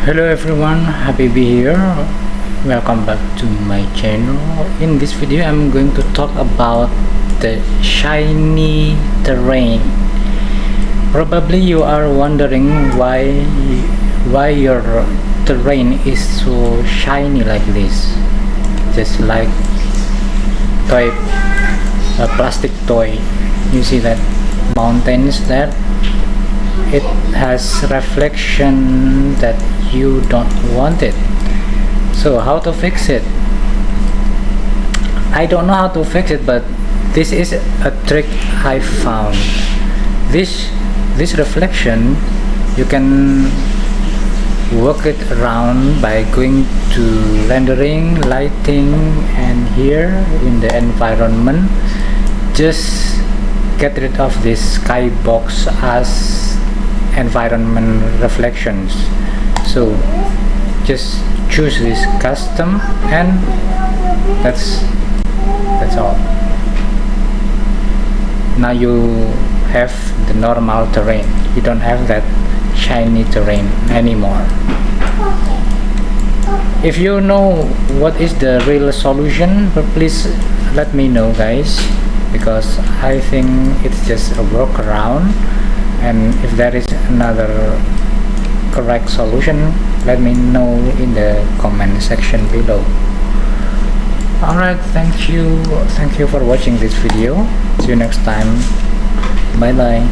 Hello everyone, happy to be here. Welcome back to my channel. In this video I'm going to talk about the shiny terrain. Probably you are wondering why your terrain is so shiny like this, just like a plastic toy. You see that mountains there, it has reflection that you don't want it. So how to fix it? I don't know how to fix it, but this is a trick I found. This reflection, you can work it around by going to rendering, lighting, and here in the environment, just get rid of this skybox as environment reflections. So just choose this custom, and that's all. Now you have the normal terrain, you don't have that shiny terrain anymore. If you know what is the real solution, please let me know, guys, because I think it's just a workaround, and if there is another correct solution, let me know in the comment section below. Alright, thank you for watching this video. See you next time. Bye bye.